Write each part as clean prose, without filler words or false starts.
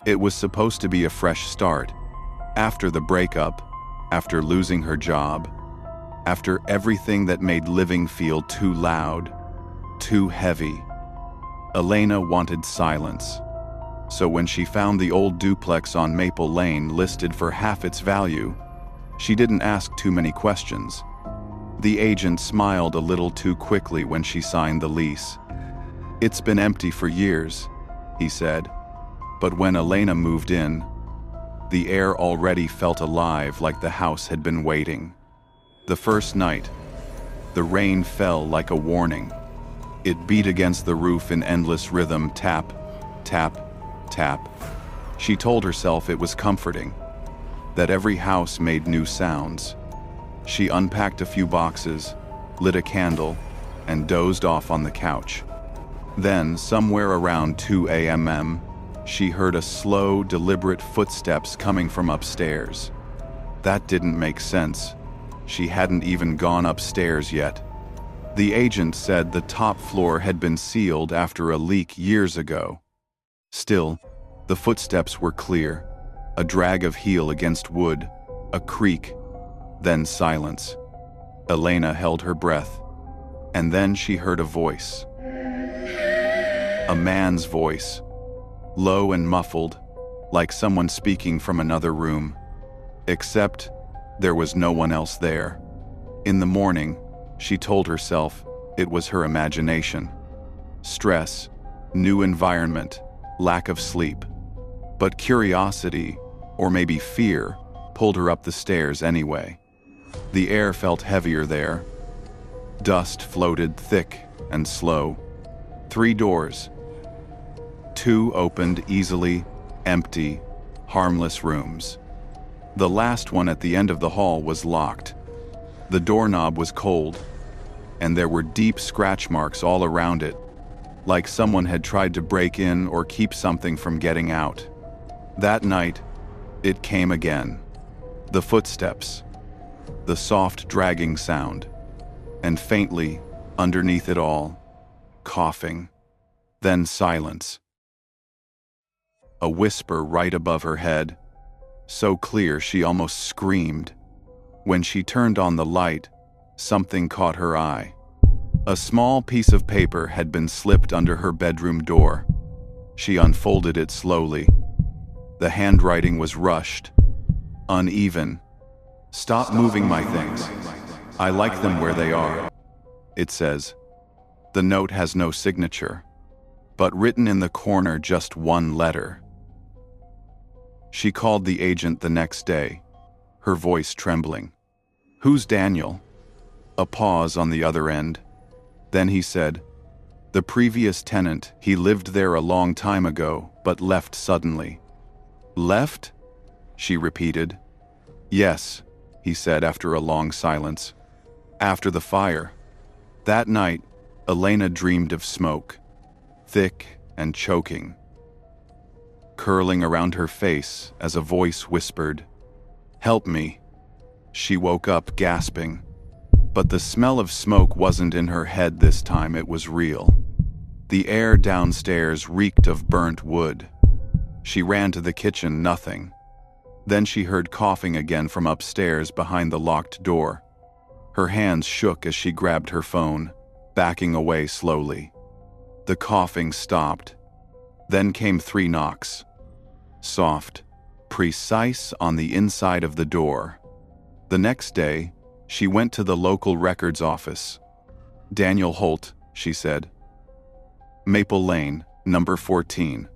It was supposed to be a fresh start. After the breakup, after losing her job, after everything that made living feel too loud, too heavy. Elena wanted silence. So when she found the old duplex on Maple Lane listed for half its value, she didn't ask too many questions. The agent smiled a little too quickly when she signed the lease. "It's been empty for years," he said. But when Elena moved in, the air already felt alive, like the house had been waiting. The first night, the rain fell like a warning. It beat against the roof in endless rhythm, tap, tap, tap. She told herself it was comforting, that every house made new sounds. She unpacked a few boxes, lit a candle, and dozed off on the couch. Then, somewhere around 2 a.m., she heard a slow, deliberate footsteps coming from upstairs. That didn't make sense. She hadn't even gone upstairs yet. The agent said the top floor had been sealed after a leak years ago. Still, the footsteps were clear. A drag of heel against wood, a creak, then silence. Elena held her breath, and then she heard a voice. A man's voice, low and muffled, like someone speaking from another room. Except, there was no one else there. In the morning, she told herself it was her imagination. Stress, new environment, lack of sleep. But curiosity, or maybe fear, pulled her up the stairs anyway. The air felt heavier there. Dust floated thick and slow. 3 doors. 2 opened easily, empty, harmless rooms. The last one at the end of the hall was locked. The doorknob was cold, and there were deep scratch marks all around it, like someone had tried to break in or keep something from getting out. That night, it came again. The footsteps, the soft dragging sound, and faintly, underneath it all, coughing, then silence. A whisper right above her head, so clear she almost screamed. When she turned on the light, something caught her eye. A small piece of paper had been slipped under her bedroom door. She unfolded it slowly. The handwriting was rushed, uneven. "Stop moving my things. I like them where they are," it says. The note has no signature, but written in the corner just one letter. She called the agent the next day, her voice trembling. "Who's Daniel?" A pause on the other end. Then he said, "The previous tenant, he lived there a long time ago, but left suddenly." "Left?" she repeated. "Yes," he said after a long silence. "After the fire." That night, Elena dreamed of smoke, thick and choking, curling around her face as a voice whispered, "Help me." She woke up gasping, but the smell of smoke wasn't in her head this time, it was real. The air downstairs reeked of burnt wood. She ran to the kitchen, nothing. Then she heard coughing again from upstairs behind the locked door. Her hands shook as she grabbed her phone, backing away slowly. The coughing stopped. Then came 3 knocks. Soft, precise on the inside of the door. The next day, she went to the local records office. "Daniel Holt," she said. "Maple Lane, number 14.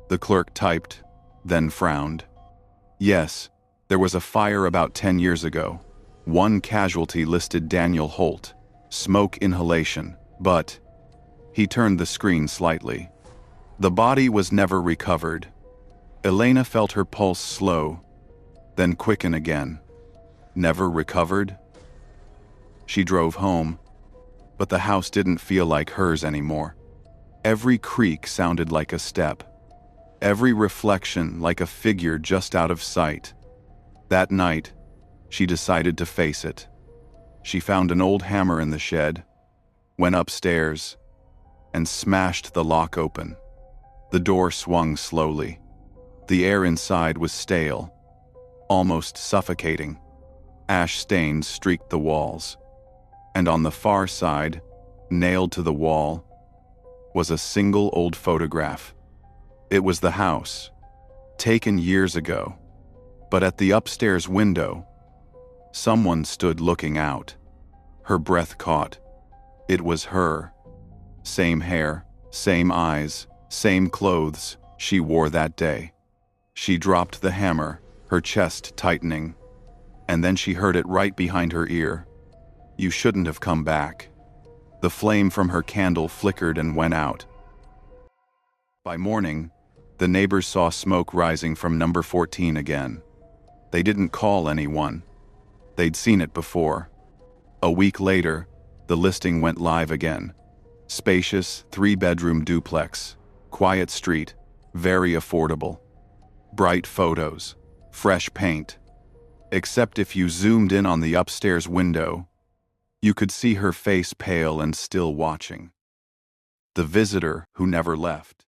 The clerk typed, then frowned. "Yes, there was a fire about 10 years ago. 1 casualty listed Daniel Holt. Smoke inhalation, but..." He turned the screen slightly. "The body was never recovered." Elena felt her pulse slow, then quicken again. Never recovered? She drove home, but the house didn't feel like hers anymore. Every creak sounded like a step. Every reflection like a figure just out of sight. That night, she decided to face it. She found an old hammer in the shed, went upstairs, and smashed the lock open. The door swung slowly. The air inside was stale, almost suffocating. Ash stains streaked the walls, and on the far side, nailed to the wall, was a single old photograph. It was the house, taken years ago, but at the upstairs window, someone stood looking out. Her breath caught. It was her. Same hair, same eyes, same clothes she wore that day. She dropped the hammer, her chest tightening, and then she heard it right behind her ear. "You shouldn't have come back." The flame from her candle flickered and went out. By morning, the neighbors saw smoke rising from number 14 again. They didn't call anyone. They'd seen it before. A week later, the listing went live again. Spacious, 3-bedroom duplex, quiet street, very affordable. Bright photos, fresh paint. Except if you zoomed in on the upstairs window, you could see her face pale and still watching. The visitor who never left.